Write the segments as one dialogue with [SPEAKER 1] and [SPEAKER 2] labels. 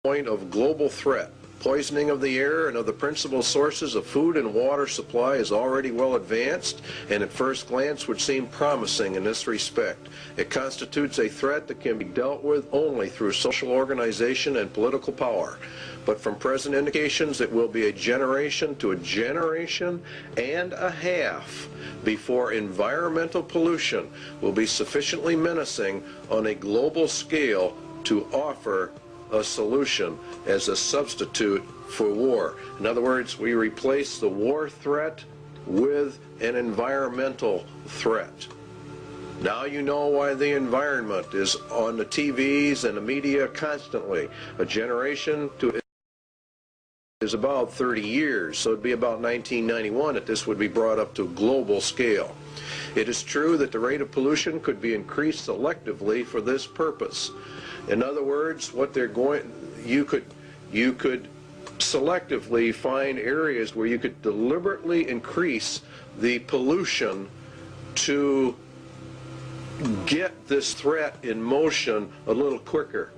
[SPEAKER 1] point of global threat. Poisoning of the air and of the principal sources of food and water supply is already well advanced, and at first glance would seem promising in this respect. It constitutes a threat that can be dealt with only through social organization and political power. But from present indications, it will be a generation to a generation and a half before environmental pollution will be sufficiently menacing on a global scale to offer a solution as a substitute for war. In other words, we replace the war threat with an environmental threat. Now you know why the environment is on the TVs and the media constantly. A generation to is about 30 years, so it'd be about 1991 that this would be brought up to a global scale. It is true that the rate of pollution could be increased selectively for this purpose. In other words, you could selectively find areas where you could deliberately increase the pollution to get this threat in motion a little quicker.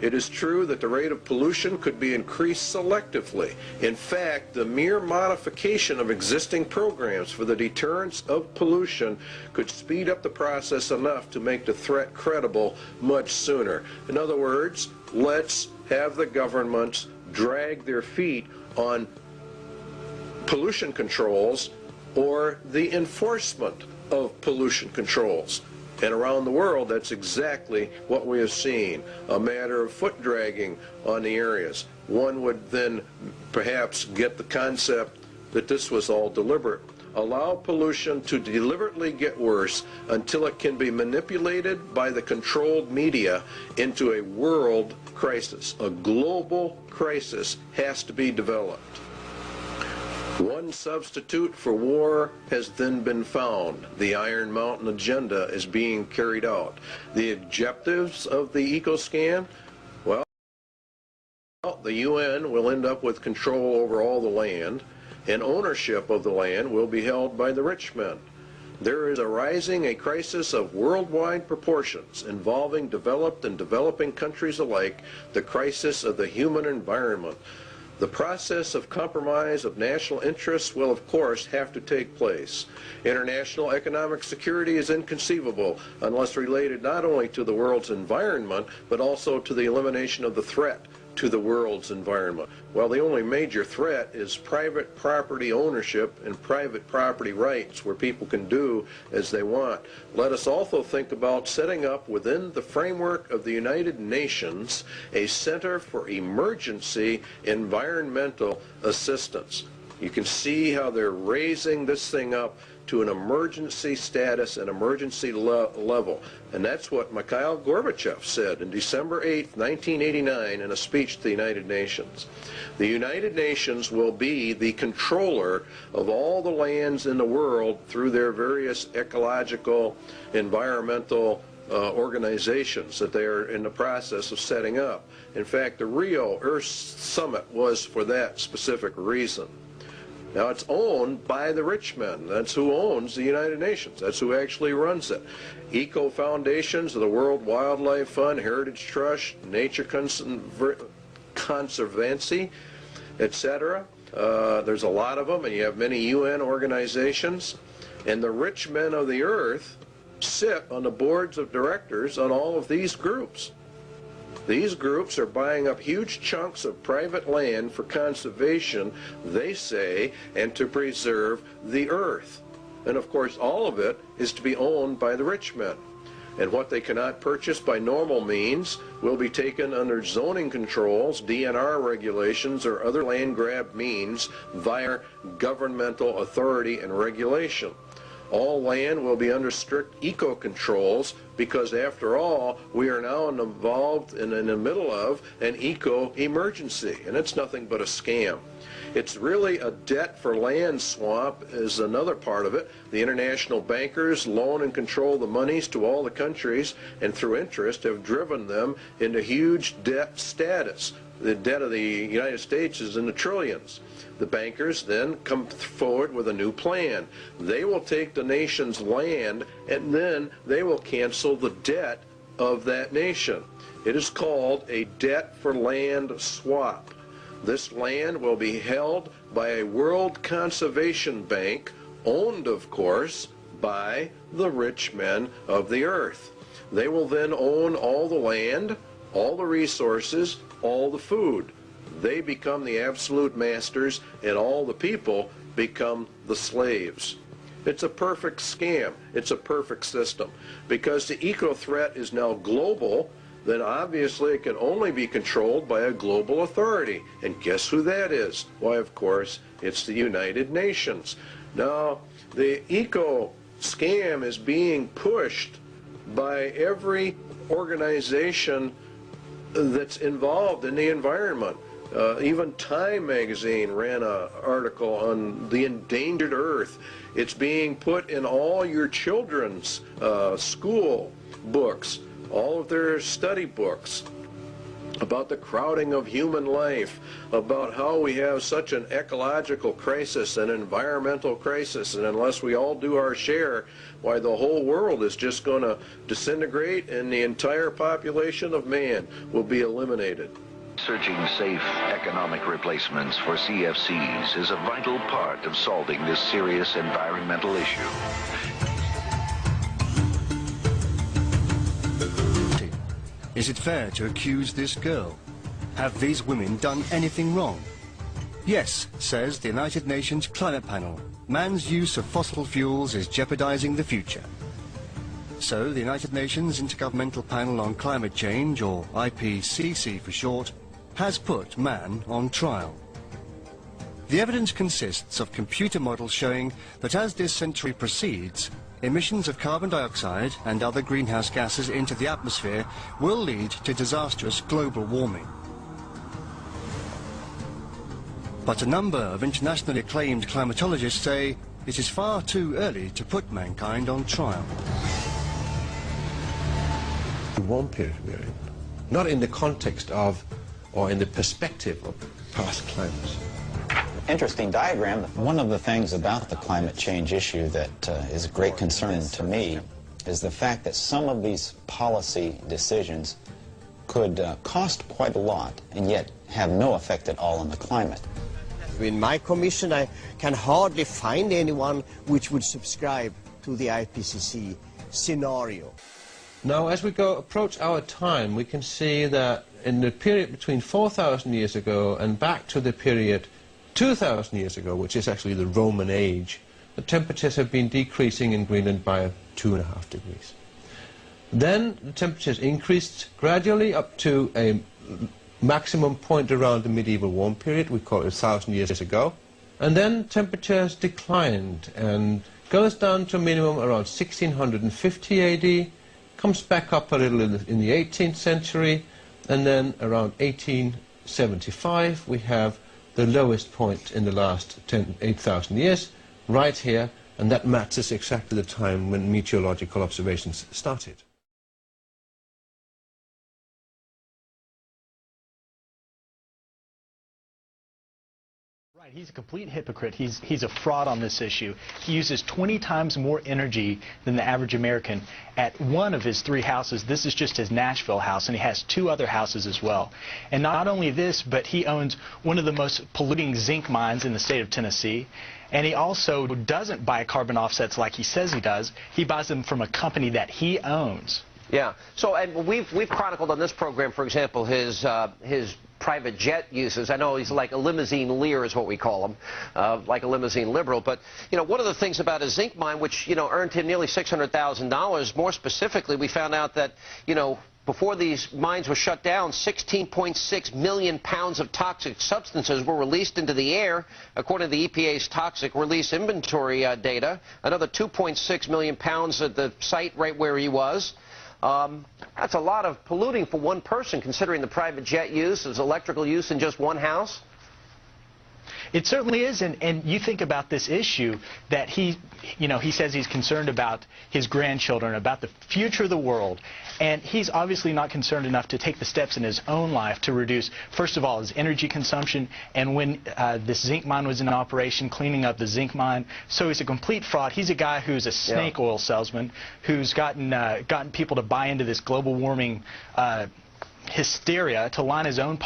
[SPEAKER 1] It is true that the rate of pollution could be increased selectively. In fact, the mere modification of existing programs for the deterrence of pollution could speed up the process enough to make the threat credible much sooner. In other words, let's have the governments drag their feet on pollution controls or the enforcement of pollution controls. And around the world, that's exactly what we have seen, a matter of foot dragging on the areas. One would then perhaps get the concept that this was all deliberate. Allow pollution to deliberately get worse until it can be manipulated by the controlled media into a world crisis. A global crisis has to be developed. One substitute for war has then been found. The Iron Mountain agenda is being carried out. The objectives of the EcoScan, well, the UN will end up with control over all the land, and ownership of the land will be held by the rich men. There is arising a crisis of worldwide proportions involving developed and developing countries alike, the crisis of the human environment. The process of compromise of national interests will, of course, have to take place. International economic security is inconceivable unless related not only to the world's environment, but also to the elimination of the threat to the world's environment. Well, the only major threat is private property ownership and private property rights, where people can do as they want. Let us also think about setting up within the framework of the United Nations a Center for Emergency Environmental Assistance. You can see how they're raising this thing up to an emergency status, an emergency level. And that's what Mikhail Gorbachev said in December 8, 1989 in a speech to the United Nations. The United Nations will be the controller of all the lands in the world through their various ecological, environmental organizations that they are in the process of setting up. In fact, the Rio Earth Summit was for that specific reason. Now, it's owned by the rich men. That's who owns the United Nations. That's who actually runs it. Eco foundations of the World Wildlife Fund, Heritage Trust, Nature Conservancy, etc. There's a lot of them, and you have many UN organizations. And the rich men of the earth sit on the boards of directors on all of these groups. These groups are buying up huge chunks of private land for conservation, they say, and to preserve the earth. And of course, all of it is to be owned by the rich men. And what they cannot purchase by normal means will be taken under zoning controls, DNR regulations, or other land grab means via governmental authority and regulation. All land will be under strict eco-controls because, after all, we are now involved in the middle of an eco-emergency, and it's nothing but a scam. It's really a debt for land swamp is another part of it. The international bankers loan and control the monies to all the countries, and through interest have driven them into huge debt status. The debt of the United States is in the trillions. The bankers then come forward with a new plan. They will take the nation's land, and then they will cancel the debt of that nation. It is called a debt for land swap. This land will be held by a World Conservation Bank, owned, of course, by the rich men of the earth. They will then own all the land, all the resources, all the food. They become the absolute masters, and all the people become the slaves. It's a perfect scam. It's a perfect system. Because the eco-threat is now global, then obviously it can only be controlled by a global authority. And guess who that is? Why, of course, it's the United Nations. Now, the eco-scam is being pushed by every organization that's involved in the environment. Even Time magazine ran an article on the endangered earth. It's being put in all your children's school books, all of their study books, about the crowding of human life, about how we have such an ecological crisis, an environmental crisis, and unless we all do our share, why the whole world is just going to disintegrate and the entire population of man will be eliminated.
[SPEAKER 2] Searching safe economic replacements for CFCs is a vital part of solving this serious environmental issue.
[SPEAKER 3] Is it fair to accuse this girl? Have these women done anything wrong? Yes, says the United Nations Climate Panel. Man's use of fossil fuels is jeopardizing the future. So the United Nations Intergovernmental Panel on Climate Change, or IPCC for short, has put man on trial. The evidence consists of computer models showing that as this century proceeds, emissions of carbon dioxide and other greenhouse gases into the atmosphere will lead to disastrous global warming. But a number of internationally acclaimed climatologists say it is far too early to put mankind on trial.
[SPEAKER 4] The warm period we're in, not in the context of or in the perspective of past climates.
[SPEAKER 5] Interesting diagram. One of the things about the climate change issue that is a great concern to me is the fact that some of these policy decisions could cost quite a lot and yet have no effect at all on the climate.
[SPEAKER 6] In my commission, I can hardly find anyone which would subscribe to the IPCC scenario.
[SPEAKER 4] Now, as we approach our time, we can see that in the period between 4,000 years ago and back to the period 2,000 years ago, which is actually the Roman age, the temperatures have been decreasing in Greenland by 2.5 degrees. Then the temperatures increased gradually up to a maximum point around the medieval warm period, we call it 1,000 years ago. And then temperatures declined and goes down to a minimum around 1650 AD, comes back up a little in the 18th century, and then around 1875 we have the lowest point in the last 8,000 years, right here, and that matches exactly the time when meteorological observations started.
[SPEAKER 7] Right, he's a complete hypocrite. He's a fraud on this issue. He uses 20 times more energy than the average American at one of his 3 houses. This is just his Nashville house, and he has 2 other houses as well. And not only this, but he owns one of the most polluting zinc mines in the state of Tennessee. And he also doesn't buy carbon offsets like he says he does. He buys them from a company that he owns.
[SPEAKER 8] Yeah. So, and we've chronicled on this program, for example, his private jet uses. I know he's like a limousine leer is what we call him, like a limousine liberal. But, you know, one of the things about his zinc mine, which, you know, earned him nearly $600,000, more specifically, we found out that, you know, before these mines were shut down, 16.6 million pounds of toxic substances were released into the air, according to the EPA's toxic release inventory data. Another 2.6 million pounds at the site right where he was. That's a lot of polluting for one person, considering the private jet use, his electrical use in just one house.
[SPEAKER 7] It certainly is, and you think about this issue that he says he's concerned about his grandchildren, about the future of the world, and he's obviously not concerned enough to take the steps in his own life to reduce, first of all, his energy consumption, and when this zinc mine was in operation, cleaning up the zinc mine. So he's a complete fraud. He's a guy who's a snake oil salesman who's gotten people to buy into this global warming hysteria to line his own